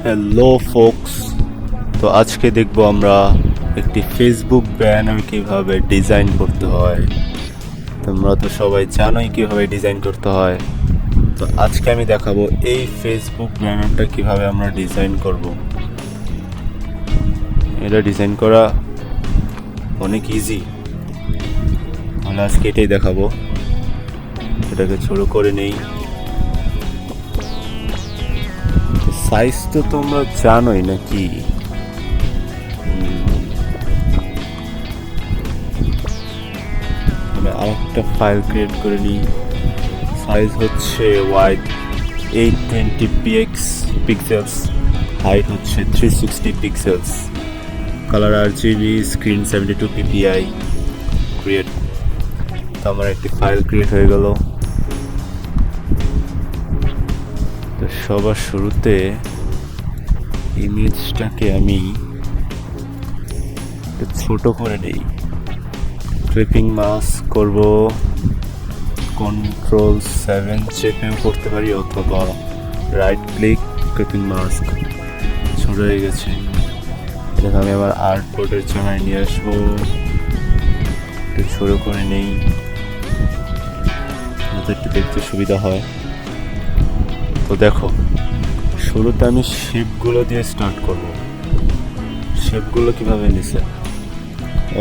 Hello folks, তো আজকে দেখব আমরা একটি ফেসবুক ব্যানার কিভাবে ডিজাইন করতে হয়। তোমরা তো সবাই জানোই কিভাবে ডিজাইন করতে হয়। তো আজকে আমি দেখাবো এই ফেসবুক ব্যানারটা কিভাবে আমরা ডিজাইন করব। এটা ডিজাইন করা অনেক ইজি, আমরা আজকে এটাই দেখাবো। এটাকে ছোট করে নেই। সাইজ তো তোমরা জানোই নাকি? আরেকটা ফাইল ক্রিয়েট করে নিই। সাইজ হচ্ছে ওয়াইড 820 পিক্সেলস, হাইট হচ্ছে 360 pixels, colour RGB, screen 72 ppi। Create. তো আমার একটি ফাইল ক্রিয়েট হয়ে গেল। তো সবার শুরুতে ইমেজটাকে আমি ছোট করে নেই। ক্লিপিং মাস্ক করব, Ctrl+7 চেপেও করতে পারি, অথবা রাইট ক্লিক ক্লিপিং মাস্ক। ছোট হয়ে গেছে। এটাকে আমি আবার আর্ট বোর্ডের জায়গায় নিয়ে আসবো, একটু ছোট করে নেই যাতে একটু দেখতে সুবিধা হয়। তো দেখো, শুরুতে আমি শেপগুলো দিয়ে স্টার্ট করব। শেপগুলো কিভাবে নিছে?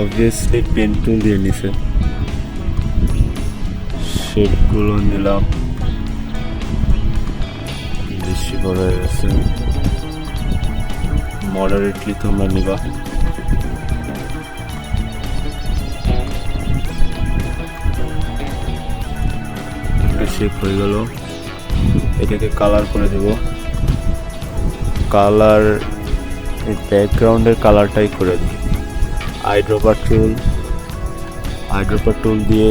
অবভিয়াসলি পেন টুল দিয়ে নিছে। শেপগুলো নিলাম, বেশি বড় হয়ে গেছে, মডারেটলি তোমরা নিবা। একটা শেপ হয়ে গেল। এটাকে কালার করে দেব। কালার, এই ব্যাকগ্রাউন্ডের কালারটাই করে দিই। আইড্রপার টুল দিয়ে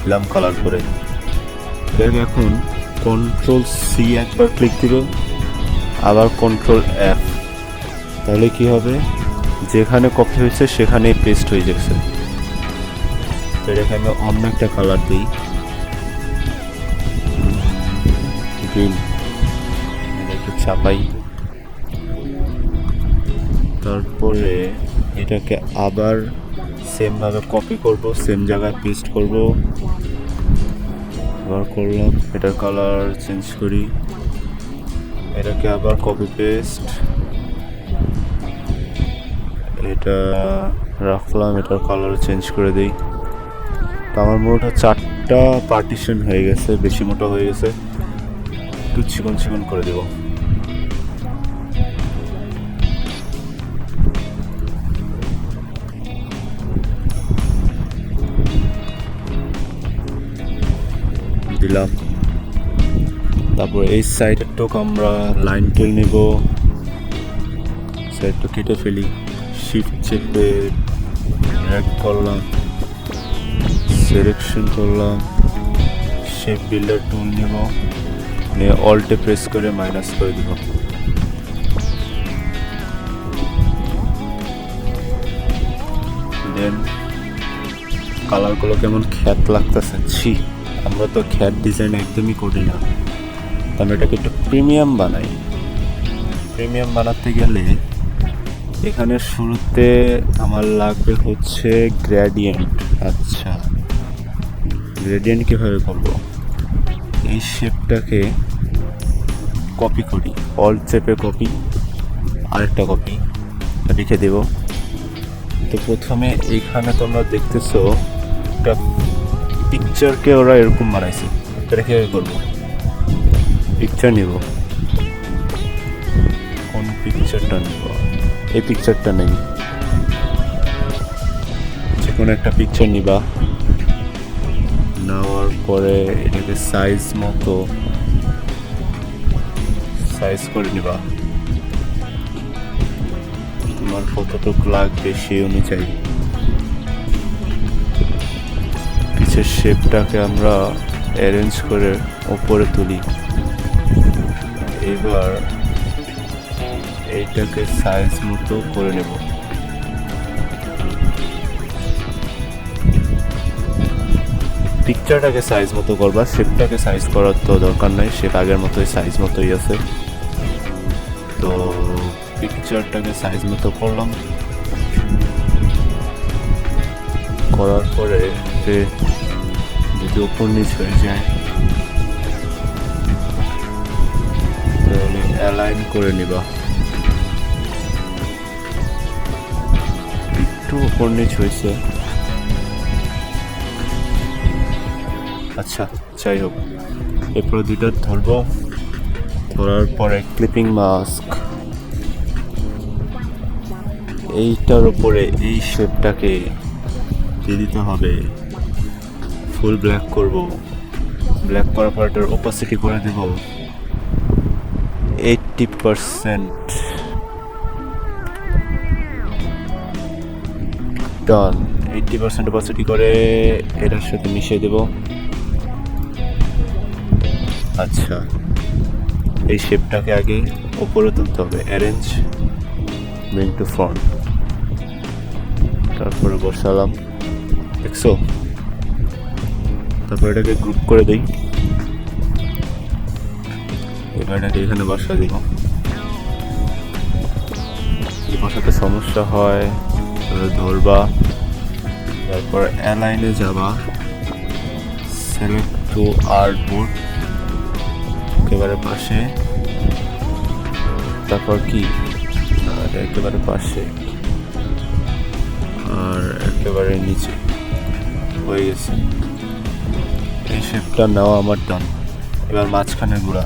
দিলাম কালার করে। এটাকে এখন Ctrl+C একবার ক্লিক দিব, আবার Ctrl+F। তাহলে কি হবে? যেখানে কপি হয়েছে সেখানেই পেস্ট হয়ে যাচ্ছে। তো এটাকে আমি অন্য একটা কালার দিই, গ্রিন। একটু চাপাই। তারপরে এটাকে আবার সেম ভাবে কপি করব, সেম জায়গায় পেস্ট করব। আবার করলাম, এটার কালার চেঞ্জ করি। এটাকে আবার কপি পেস্ট, এটা রাখলাম, এটার কালার চেঞ্জ করে দিই। তো আমার মোট 4টা পার্টিশন হয়ে গেছে, বেশি মোটা হয়ে গেছে। একটু চিকন চিকন করে দেব। দিলাম। তারপর এই সাইডের টুক আমরা লাইন টুল নিব, সাইডটা কেটে ফেলি। শিফট চেপে ড্র্যাগ করলাম, সিলেকশন করলাম, শেপ বিল্ডার টুল নিব, নিয়ে অল্টে প্রেস করে মাইনাস করে দিব। দেন কালারগুলো কেমন খ্যাত লাগতেছে। ছি, আমরা তো খ্যাত ডিজাইন একদমই করি না। আমরা এটাকে একটু প্রিমিয়াম বানাই। প্রিমিয়াম বানাতে গেলে এখানে শুরুতে আমার লাগবে হচ্ছে গ্রেডিয়েন্ট। আচ্ছা, গ্রেডিয়েন্ট কীভাবে করব? এই শেপটাকে কপি করি, অল্ট চেপে কপি, আরেকটা কপি রেখে দেব। তো প্রথমে এইখানে তোমরা দেখতেছো একটা পিকচারকে ওরা এরকম বানাইছে। এটা কীভাবে করবো? পিকচার নিব। কোন পিকচারটা নিব? এই পিকচারটা নেই, যে কোনো একটা পিকচার নিবা। নেওয়ার পরে এটাকে সাইজ মতো সাইজ করে নিবা, তোমার কতটুকু লাগবে সেই অনুযায়ী। পিছের শেপটাকে আমরা অ্যারেঞ্জ করে ওপরে তুলি। এবার এইটাকে সাইজ মতো করে নেব। পিকচারটাকে সাইজ মতো করবা, শেপটাকে সাইজ করার তো দরকার নাই, শেপ আগের মতোই সাইজ মতোই আছে। তো পিকচারটাকে সাইজ মতো করলাম, করার পরে যদি ওপর নিচ হয়ে যায় তাহলে অ্যালাইন করে নিবা, একটু ওপর নিচ হয়েছে। আচ্ছা যাই হোক, এরপর দুইটা ধরবো, ধরার পরে ক্লিপিং মাস্ক এইটার উপরে এই শেপটাকে দিয়ে দিতে হবে, ফুল ব্ল্যাক করব, ব্ল্যাক করার পর এটার ওপাসিটি করে দেব 80%, ডান। 80% ওপাসিটি করে এটার সাথে মিশিয়ে দেব। আচ্ছা, এই শেপটাকে আগে উপরে তুলতে হবে, অ্যারেঞ্জ ব্রিং টু ফ্রন্ট, তারপরে বসালাম, দেখছো? তারপর এটাকে গ্রুপ করে দিই, এবার এটাকে এখানে বসা দিব। যদি বসাতে সমস্যা হয় তাহলে ধরবা, তারপর অ্যালাইনে যাবা, সিলেক্ট টু আর্টবোর্ড, একেবারে পাশে, তারপর কি একেবারে পাশে আর একেবারে নিচে হয়ে গেছে। এই শেপটা নেওয়া আমার ডান। এবার মাঝখানের গুঁড়া,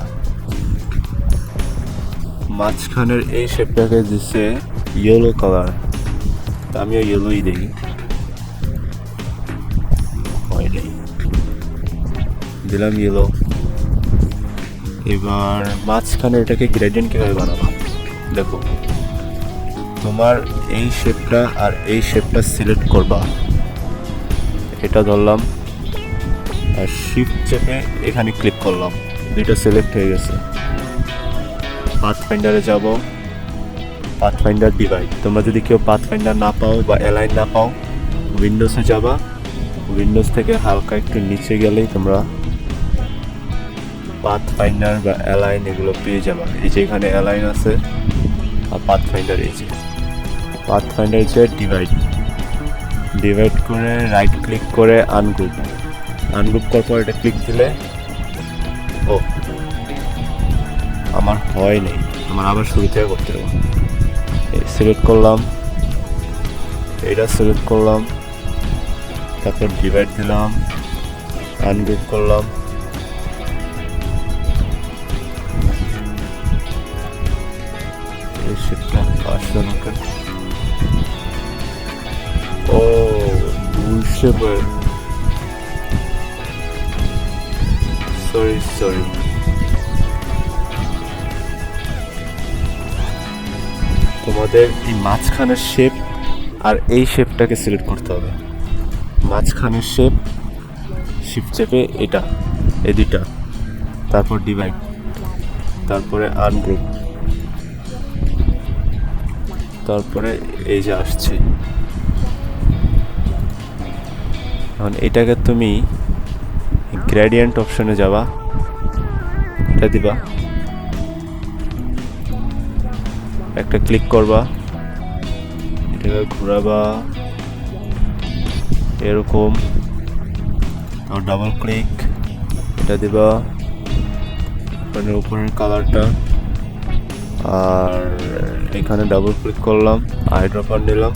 মাঝখানের এই শেপটাকে দিচ্ছে ইয়েলো কালার, আমিও ইয়েলোই দিই, দিলাম ইয়েলো। এবার মাঝখানে এটাকে গ্রেডিয়েন্ট কীভাবে বানাবো দেখো, তোমার এই শেপটা আর এই শেপটা সিলেক্ট করবা, এটা ধরলাম আর শিফট চেপে এখানে ক্লিক করলাম, দুইটা সিলেক্ট হয়ে গেছে। পাথফাইন্ডারে যাব, পাথফাইন্ডার ডিভাইড, তোমরা যদি কেউ পাথফাইন্ডার না পাও বা অ্যালাইন না পাও, উইন্ডোজে যাবা, উইন্ডোজ থেকে হালকা একটু নিচে গেলেই তোমরা পাথফাইন্ডার বা অ্যালাইন এগুলো পেয়ে যাবা। এই যে এখানে অ্যালাইন আছে আর পাথফাইন্ডার, এই যে পাথফাইন্ডার যে ডিভাইড, ডিভাইড করে রাইট ক্লিক করে আনগ্রুপ, আনগ্রুপ করার পর এটা ক্লিক দিলে, ও আমার হয় নেই, আমার আবার শুরু থেকে করতে হবে। সিলেক্ট করলাম, এটা সিলেক্ট করলাম, তারপর ডিভাইড দিলাম, আনগ্রুপ করলাম, এই শেপটা আসলো না কেন? ও ভুল শেপে, সরি তোমাদের এই মাঝখানের শেপ আর এই শেপটাকে সিলেক্ট করতে হবে। মাঝখানের শেপ শিফট চেপে এটা, এই দুইটা, তারপর ডিভাইড, তারপরে আনগ্রুপ, তারপরে এই যে আসছে। এখন এটাকে তুমি গ্রেডিয়েন্ট অপশনে যাবা, এটা দিবা, একটা ক্লিক করবা, এটাকে ঘোরাবা এরকম, আর ডাবল ক্লিক, এটা দিবা, মানে উপরের কালারটা, আর এখানে ডাবল ক্লিক করলাম, আইড্রপার নিলাম,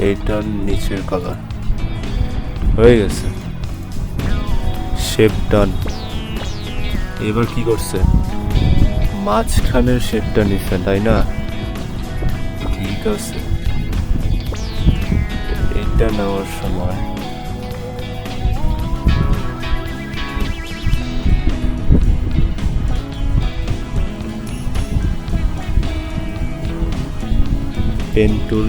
এইটার নিচের কালার হয়ে গেছে, শেপ ডান। এবার কি করছে, মাঝখানের শেপটা নিচ্ছে, তাই না? ঠিক আছে, এটা নেওয়ার সময় পেন টুল,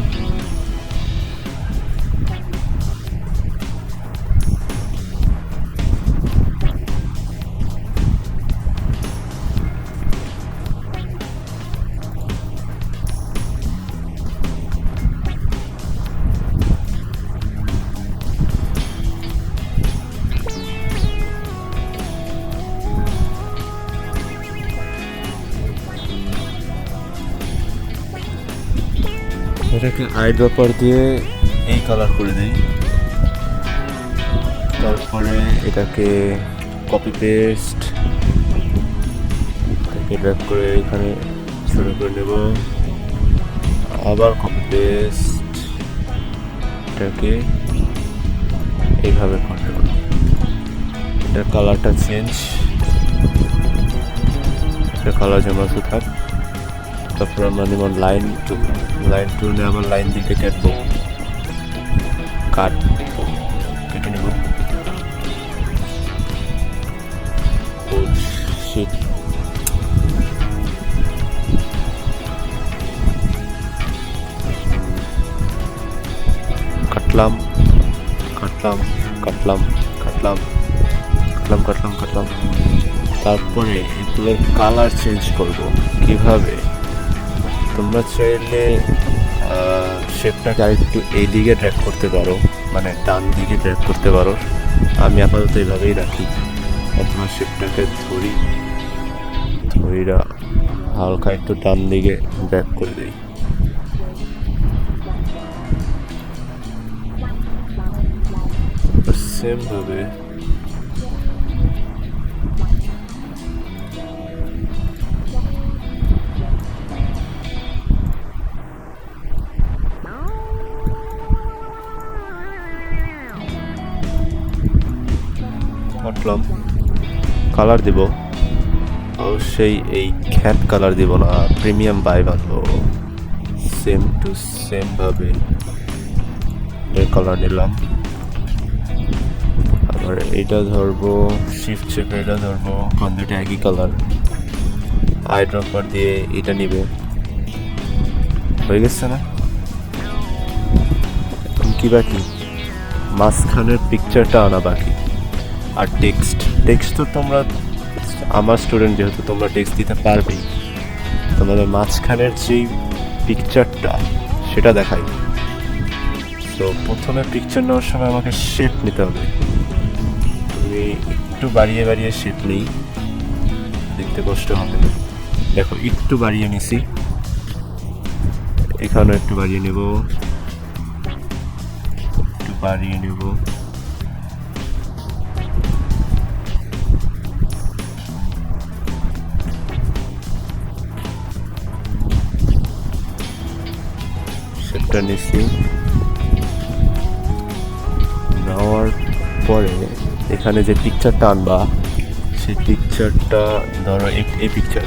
এটাকে আইড্রপার দিয়ে এই কালার করে দিই। তারপরে এটাকে কপি পেস্ট ড্র্যাগ করে এখানে শুরু করে নেব, আবার কপি পেস্ট এটাকে এইভাবে করে নেব। এটার কালারটা চেঞ্জ, এটা কালার যেমন থাক। তারপর আমরা নেব লাইন টু নিয়ে আবার লাইন দিকে কাটবো, কেটে নেব। কাটলাম কাটলাম কাটলাম কাটলাম কাটলাম কাটলাম কাটলাম। তারপরে এগুলোর কালার চেঞ্জ করব কিভাবে? তোমরা চাইলে শেপটাকে আরেকটু এই দিকে ড্র্যাগ করতে পারো, মানে ডান দিকে ড্র্যাগ করতে পারো। আমি আপাতত এইভাবেই রাখি। অথবা শেপটাকে ধরিরা হালকা একটু ডান দিকে ড্র্যাগ করে দিই। সেম ভাবে কাটলাম। কালার দিব অবশ্যই এই খ্যাট কালার দিব না, প্রিমিয়াম ভাইব আনবো। সেম টু সেম ভাবে কালার নিলাম। আবার এটা ধরবো, শিফট চেপে এটা ধরবো, কারণ দুটো একই কালার। আইড্রপার দিয়ে এটা নিবে। হয়ে গেছে না? এখন কি বাকি? মাঝখানের পিকচারটা আনা বাকি। আর টেক্সট তো তোমরা আমার স্টুডেন্ট, যেহেতু তোমরা টেক্সট দিতে পারবেই। তোমাদের মাঝখানের যেই পিকচারটা সেটা দেখাই। তো প্রথমে পিকচার নেওয়ার সময় আমাকে শেপ নিতে হবে। তুমি একটু বাড়িয়ে বাড়িয়ে শেপ নেই, দেখতে কষ্ট হবে। দেখো একটু বাড়িয়ে নিছি, এখানেও একটু বাড়িয়ে নেব, একটু বাড়িয়ে নেব। শেপটা নিছি, নেওয়ার পরে এখানে যে পিকচারটা আনবা সেই পিকচারটা ধরো এই পিকচার,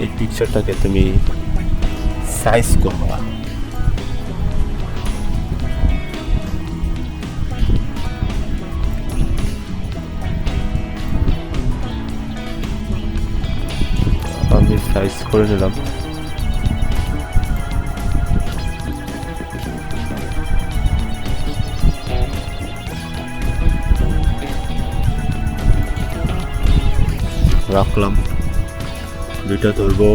এই পিকচারটাকে তুমি সাইজ করবা। আমি সাইজ করে নিলাম। রাখলাম, দুইটা ধরবো,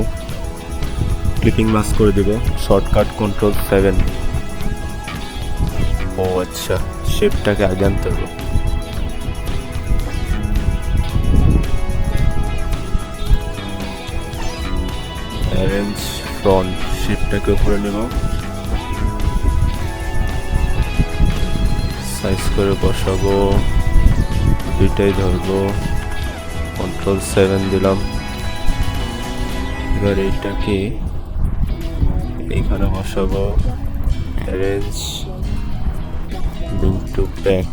ক্লিপিং মাস্ক করে দেব, শর্টকাট Ctrl+7। ও আচ্ছা, শেপটাকে আগে আনতে হবে। অ্যারেঞ্জ ফ্রন্ট, শেপটাকে উপরে নেব, সাইজ করে বসাবো, দুইটাই ধরবো, Ctrl+7 দিলাম। এবার এইটাকে এইখানে বসাবো, অ্যারেঞ্জ লিঙ্ক টু ব্যাক।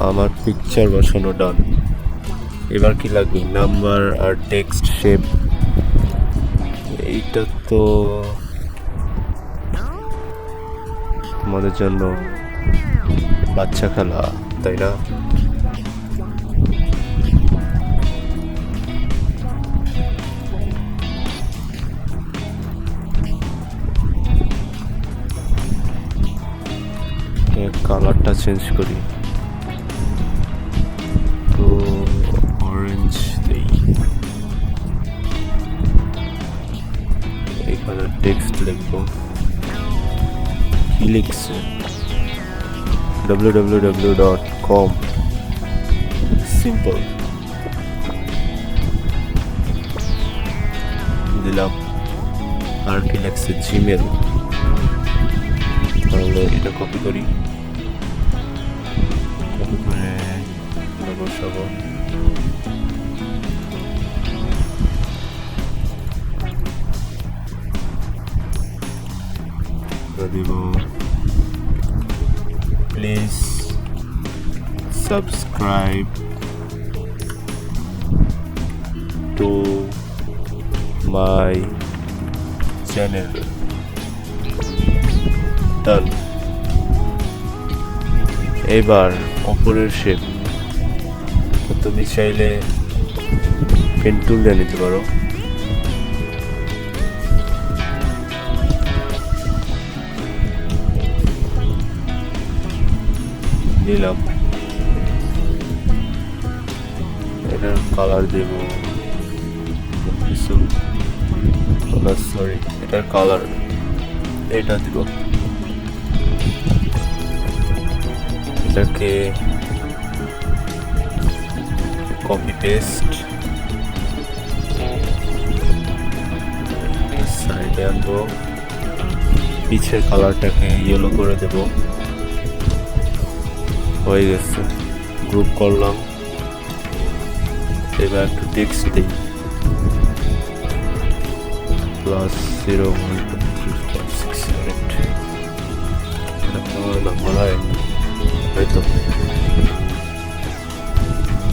আমার পিকচার বসানো ডান। এবার কি লাগবে? নাম্বার আর টেক্সট শেপ। এইটা তো তোমাদের জন্য বাচ্চা খেলা, তাই না? কালারটা চেঞ্জ করি, তো অরেঞ্জ দেই। এখানে টেক্সট লিখবো, কি লিখছে www.com সিম্পল দিলাম। আর কি লাগছে জিমেল, তাহলে এটা কপি করি, কপি করে বসাবো। দিব please subscribe to my channel. Done. এবার অপরের শেপ, তুমি চাইলে পেন টুল দিয়ে নিতে পারো। নিলাম, এটার কালার দেব কিছু, সরি এটার কালার এটা দিব। এটাকে কপি পেস্ট সাইডে আনবো, পিছের কালারটাকে ইয়েলো করে দেব। হয়ে গেছে, গ্রুপ করলাম। এবার একটু টেক্সট দিই,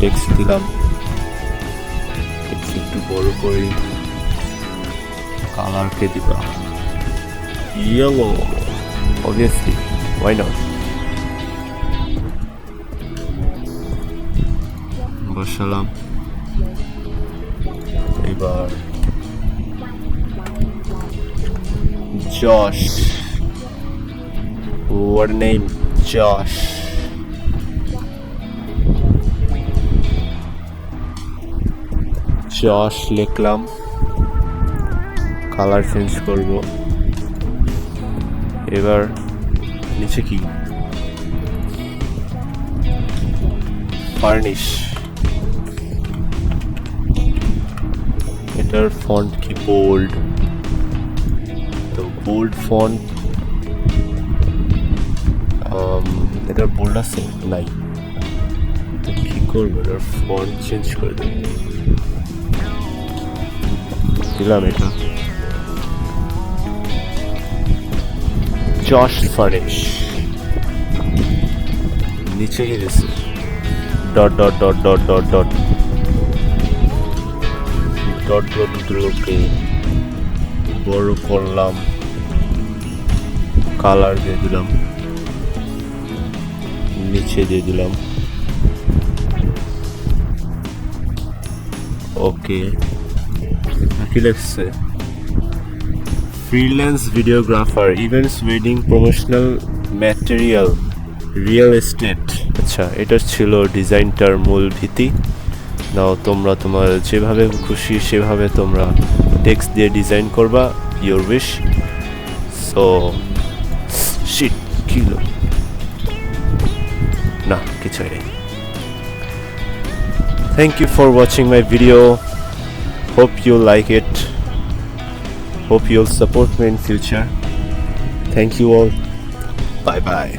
টেক্সট দিলাম, টেক্সট একটু বড় করি, কালারকে দিবা ইয়েলো, অবভিয়াসলি ওয়াই নট। বসালাম। এবার Josh, what name, Josh. Josh লিখলাম, কালার চেঞ্জ করব। এবার নিচে কি ফার্নিশ, এটার ফন্ট কি বোল্ড, তো বোল্ড ফন্ট, এটার বোল্ড আছে নাই, তো কি করবো, এটার ফন্ট চেঞ্জ করে দেব। দিলাম এটা জশ ফার্নিশ। নিচে গেছে dot dot dot dot dot dot dot dot গুলোকে বড় করলাম, কালার দিয়ে দিলাম, নিচে দিয়ে দিলাম। ওকে, কি লাগছে, freelance videographer, events, wedding, promotional material, real estate. আচ্ছা, এটা ছিল ডিজাইনটার মূল ভিত্তি। নাও তোমরা তোমার যেভাবে খুশি সেভাবে তোমরা টেক্সট দিয়ে ডিজাইন করবা, ইয়োর উইশ। সো শিট, কিলো না, কিছুই নেই। Thank you for watching my video, hope you like it, hope you'll support me in future. Thank you all, bye bye.